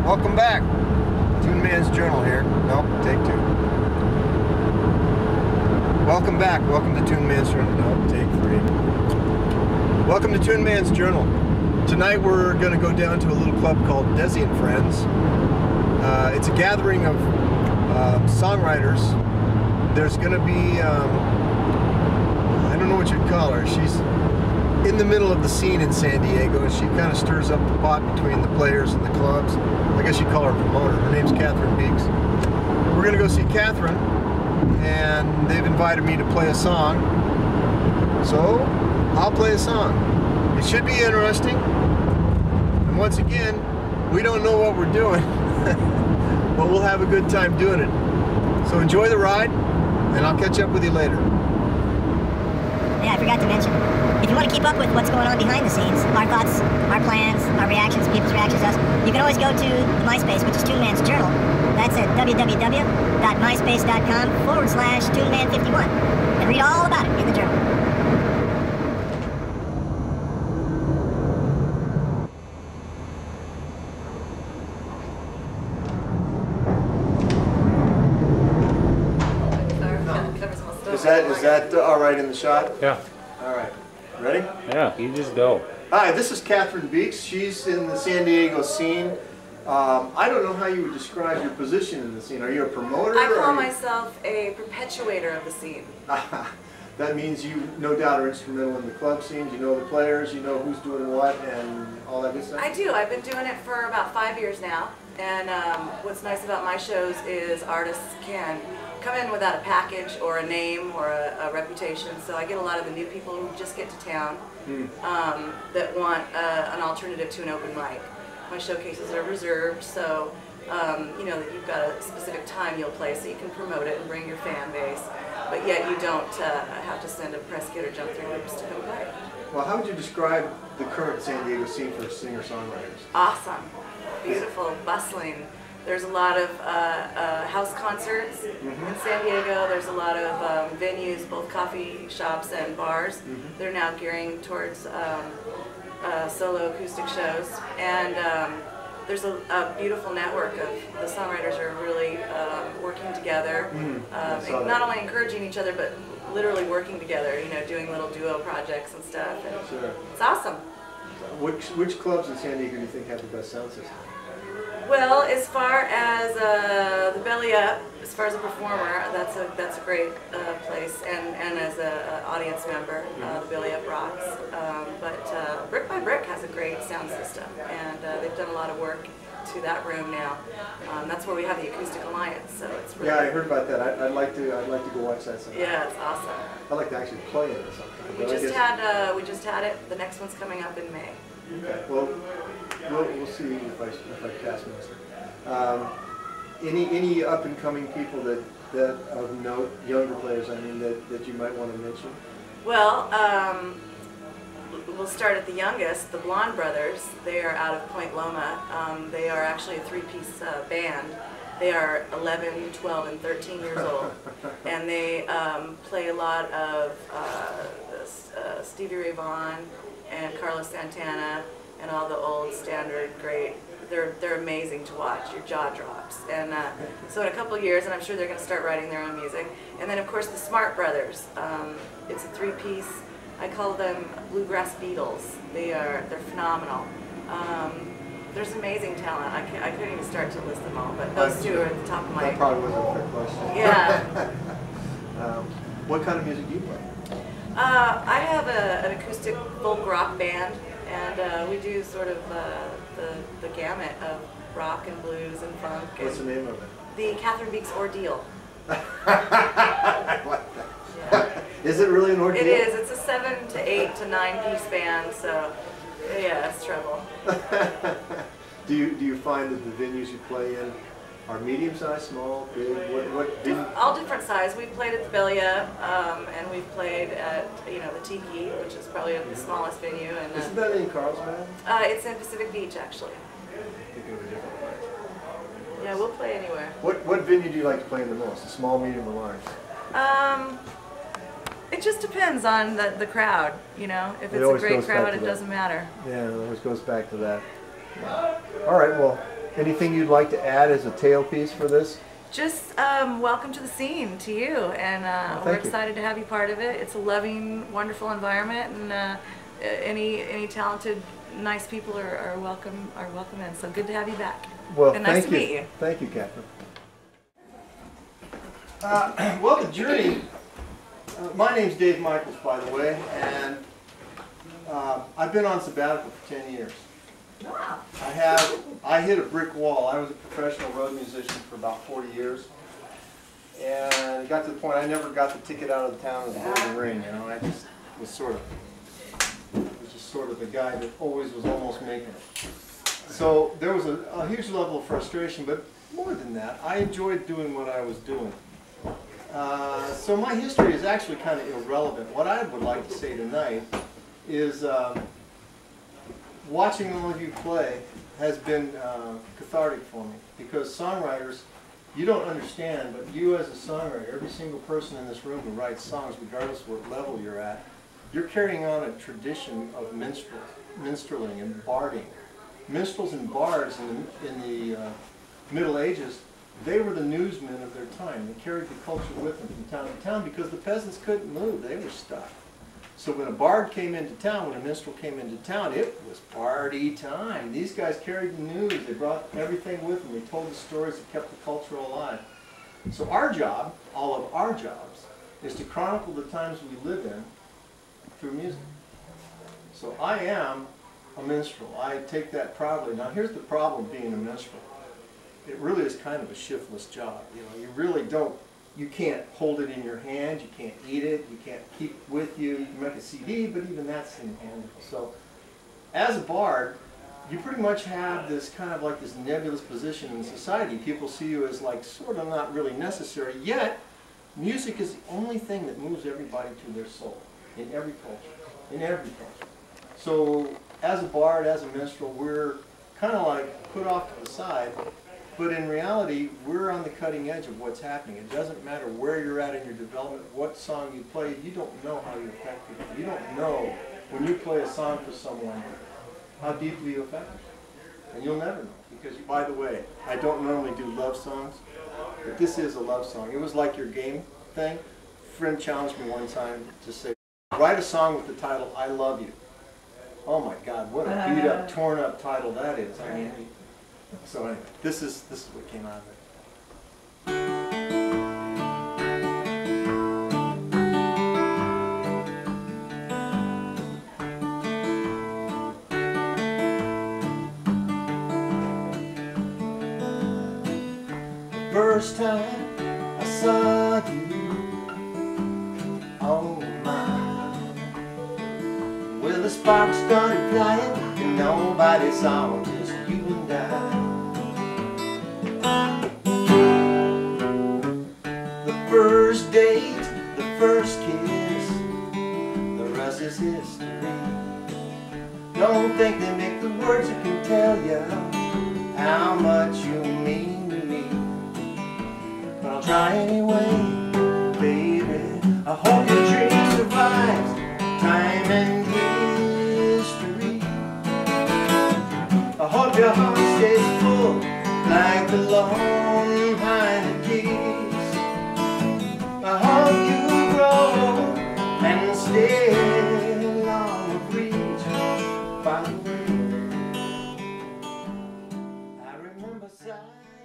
Welcome back. Tuneman's Journal here. Nope, take two. Welcome back. Welcome to Tuneman's Journal. Nope, take three. Welcome to Tuneman's Journal. Tonight we're going to go down to a little club called Desi and Friends. It's a gathering of songwriters. There's going to be, I don't know what you'd call her. She's in the middle of the scene in San Diego, and she kind of stirs up the pot between the players and the clubs. I guess you'd call her a promoter. Her name's Cathryn Beeks. We're going to go see Cathryn, and they've invited me to play a song. So I'll play a song. It should be interesting. And once again, we don't know what we're doing, but we'll have a good time doing it. So enjoy the ride, and I'll catch up with you later. Yeah, I forgot to mention, if you want to keep up with what's going on behind the scenes, our thoughts, our plans, our reactions, people's reactions to us, you can always go to MySpace, which is Tuneman's Journal. That's at www.myspace.com/Tuneman51, and read all about it in the journal. Is that all right in the shot? Yeah. All right. Ready? Yeah, you just go. Hi, this is Cathryn Beeks. She's in the San Diego scene. I don't know how you would describe your position in the scene. Are you a promoter? I call myself a perpetuator of the scene. That means you no doubt are instrumental in the club scenes. You know the players, you know who's doing what, and all that good stuff? I do. I've been doing it for about 5 years now. And what's nice about my shows is artists can come in without a package or a name or a reputation. So I get a lot of the new people who just get to town that want an alternative to an open mic. My showcases are reserved, so you know that you've got a specific time you'll play so you can promote it and bring your fan base, but yet you don't have to send a press kit or jump through hoops to come play. Well, how would you describe the current San Diego scene for singer-songwriters? Awesome. Beautiful, bustling. There's a lot of house concerts in San Diego. There's a lot of venues, both coffee shops and bars. They're now gearing towards solo acoustic shows. And there's a beautiful network of the songwriters are really working together, not only encouraging each other, but literally working together, you know, doing little duo projects and stuff. And it's awesome. Which clubs in San Diego do you think have the best sound system? Well, as far as the Belly Up, as far as a performer, that's a great place, and as an audience member, the Belly Up rocks. But Brick by Brick has a great sound system, and they've done a lot of work to that room now. That's where we have the Acoustic Alliance, so it's really I heard about that. I'd like to go watch that sometime. Yeah, it's awesome. I'd like to actually play in it sometime. We just had it. The next one's coming up in May. Okay. Well, we'll see if I pass muster. Any up and coming people that of note, younger players, I mean, that you might want to mention? Well, we'll start at the youngest, the Blonde Brothers. They are out of Point Loma. They are actually a three-piece band. They are 11, 12, and 13 years old, and they play a lot of Stevie Ray Vaughan and Carlos Santana and all the old standard great. They're amazing to watch. Your jaw drops. And so in a couple of years, and I'm sure they're going to start writing their own music. And then of course the Smart Brothers. It's a three-piece. I call them bluegrass Beatles. They're phenomenal. There's amazing talent. I couldn't even start to list them all, but those two are at the top of my. That probably wasn't a fair question. Yeah. What kind of music do you play? I have an acoustic folk rock band, and we do sort of the gamut of rock and blues and funk. What's the name of it? The Cathryn Beeks Ordeal. I like that. Yeah. Is it really an ordeal? It is. It's a 7 to 8 to 9 piece band, so yeah, it's trouble. Do you find that the venues you play in are medium size, small, big? What all different size. We've played at the Belly Up, and we've played at the Tiki, which is probably the smallest venue. And isn't that in Carlsbad? It's in Pacific Beach, actually. Thinking of a different place. Yeah, we'll play anywhere. What venue do you like to play in the most? The small, medium, or large? It just depends on the crowd, you know. If it's a great crowd, it doesn't matter. Yeah, it always goes back to that. Yeah. All right, well, Anything you'd like to add as a tailpiece for this? Just welcome to the scene to you, and we're excited to have you part of it. It's a loving, wonderful environment, and any talented, nice people are welcome in. So good to have you back. Well, and nice to meet you. Thank you, Cathryn. Well, the journey. My name's Dave Michaels, by the way, and I've been on sabbatical for 10 years. Wow. I hit a brick wall. I was a professional road musician for about 40 years, and it got to the point I never got the ticket out of the town of the Golden Ring. You know, I just was sort of the guy that always was almost making it. So there was a huge level of frustration, but more than that, I enjoyed doing what I was doing. So my history is actually kind of irrelevant. What I would like to say tonight is watching all of you play has been cathartic for me, because songwriters, you don't understand, but you as a songwriter, every single person in this room who writes songs, regardless of what level you're at, you're carrying on a tradition of minstreling and barding. Minstrels and bards in the Middle Ages, they were the newsmen of their time. They carried the culture with them from town to town because the peasants couldn't move. They were stuck. So when a bard came into town, when a minstrel came into town, it was party time. These guys carried the news. They brought everything with them. They told the stories that kept the culture alive. So our job, all of our jobs, is to chronicle the times we live in through music. So I am a minstrel. I take that proudly. Now here's the problem with being a minstrel. It really is kind of a shiftless job. You know, you really don't, you can't hold it in your hand, you can't eat it, you can't keep it with you. You can make a CD, but even that's inhandable. So as a bard, you pretty much have this kind of like this nebulous position in society. People see you as like sort of not really necessary, yet music is the only thing that moves everybody to their soul in every culture, in every culture. So as a bard, as a minstrel, we're kind of like put off to the side. But in reality, we're on the cutting edge of what's happening. It doesn't matter where you're at in your development, what song you play, you don't know how you affect people. You don't know when you play a song for someone how deeply you affect them. And you'll never know. Because, by the way, I don't normally do love songs, but this is a love song. It was like your game thing. A friend challenged me one time to say, write a song with the title, I Love You. Oh my God, what a beat up, torn up title that is. I mean, so anyway, this is what came out of it. The first time I saw you, oh my, well the sparks started flying and nobody saw, just you and I. The first date, the first kiss, the rest is history. Don't think they make the words that can tell you how much you mean to me. But I'll try anyway, baby. I hope your dream survives time and history. I hope your heart stays full like the lone hind geese. I hope you grow and stay long of reach. By the way, I remember sighing.